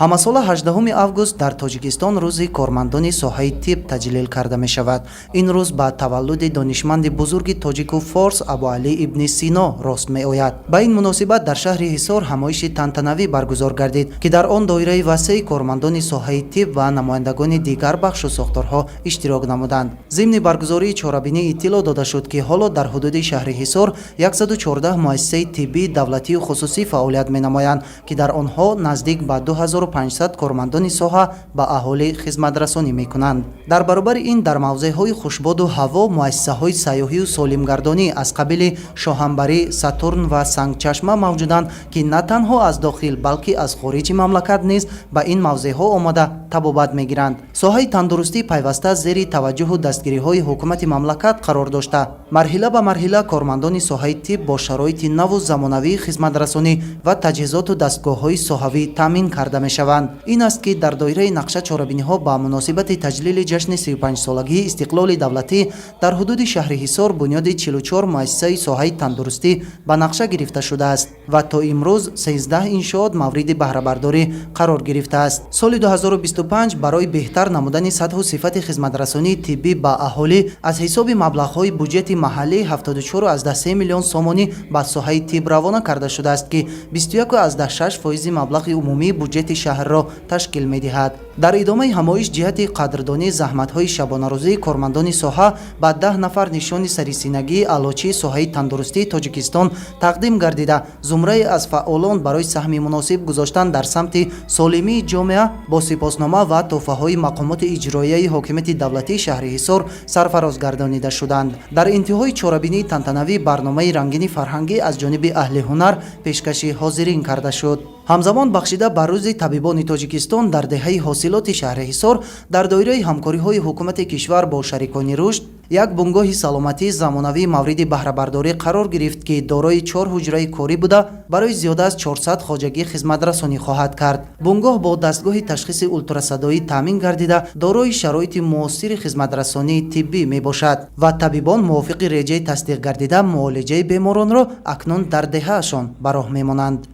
ҳамасола 18 август дар Тоҷикистон рӯзи кормандони соҳаи тиб таҷлил карда мешавад. Ин рӯз ба таваллуди донишманди бузурги тоҷику форс Абуалӣ ибни Сино рост меояд. Ба ин муносибат дар шаҳри Ҳисор ҳамоиши тантанавӣ баргузор гардид, ки дар он доираи васеъи кормандони соҳаи тиб ва намояндагони дигар бахшу сохторҳо иштирок намуданд. Зимни баргузории чорабинӣ иттилоъ дода шуд, ки ҳоло дар ҳудуди шаҳри Ҳисор 114 муассисаи тиббии давлатию хусусӣ фаъолият менамоянд, ки дар онҳо наздик ба 2500 кормандони соҳа ба аҳолӣ хизматрасонӣ мекунанд. Дар баробари ин дар мавзеъҳои хушбоду ҳаво муассисаҳои сайёҳию солимгардонӣ аз қабили Шоҳанбарӣ, Сатурн ва Сангчашма мавҷуданд, ки на танҳо аз дохил, балки аз хориҷи мамлакат низ ба ин мавзеъҳо омада табобат мегиранд. Соҳаи тандурустӣ пайваста зери таваҷҷуҳу дастгириҳои ҳукумати мамлакат қарор дошта, марҳила ба марҳила кормандони соҳаи тиб бо шароити наву замонавии хизматрасонӣ ва таҷҳизоту дастгоҳҳои соҳавӣ таъмин карда мешаванд. Ин аст, ки дар доираи нақша чорабиниҳо ба муносибати таҷлили ҷашни 35-солагии истиқлоли давлатӣ дар ҳудуди шаҳри Ҳисор бунёди 44 муассисаи соҳаи тандурустӣ ба нақша гирифта шудааст ва то имрӯз 13 иншоот мавриди баҳрабардорӣ қарор гирифтааст. Соли 2025 барои беҳтар намудани сатҳу сифати хизматрасонии тиббӣ ба аҳолӣ аз ҳисоби маблағҳои буҷети маҳаллӣ 74,3 миллион сомонӣ ба соҳаи тиб равона карда шудааст, ки 21,6% маблағи умумии буҷети шаҳрро ташкил медиҳад. Дар идомаи ҳамоиш ҷиҳати қадрдонии заҳматҳои шабонарӯзии кормандони соҳа ба 10 нафар нишони сарисинагии аълочии соҳаи тандурустии Тоҷикистон тақдим гардида, зумрае аз фаъолон барои саҳми муносиб гузоштан дар самти солимии ҷомеа бо сипоснома ва тӯҳфаҳои мақомоти иҷроияи ҳокимияти давлатии шаҳри Ҳисор сарфароз гардонида шуданд. Дар интиҳои чорабинии тантанавӣ барномаи рангини фарҳангӣ аз ҷониби аҳли ҳунар пешкаши ҳозирин карда шуд. ҳамзамон бахшида ба рӯзи табибони Тоҷикистон дар деҳаи ҳосилоти шаҳри Ҳисор дар доираи ҳамкориҳои ҳукумати кишвар бо шарикони рушд як бунгоҳи саломатии замонавии мавриди баҳрабардорӣ қарор гирифт, ки дорои 4 ҳуҷраи корӣ буда барои зиёда аз 400 хоҷагӣ хизматрасонӣ хоҳад кард. Бунгоҳ бо дастгоҳи ташхиси ултрасадоӣ таъмин гардида дорои шароити муосири хизматрасонии тиббӣ мебошад ва табибон мувофиқи реҷаи тасдиқ гардида муолиҷаи беморонро акнун дар деҳаашон ба роҳ мемонанд.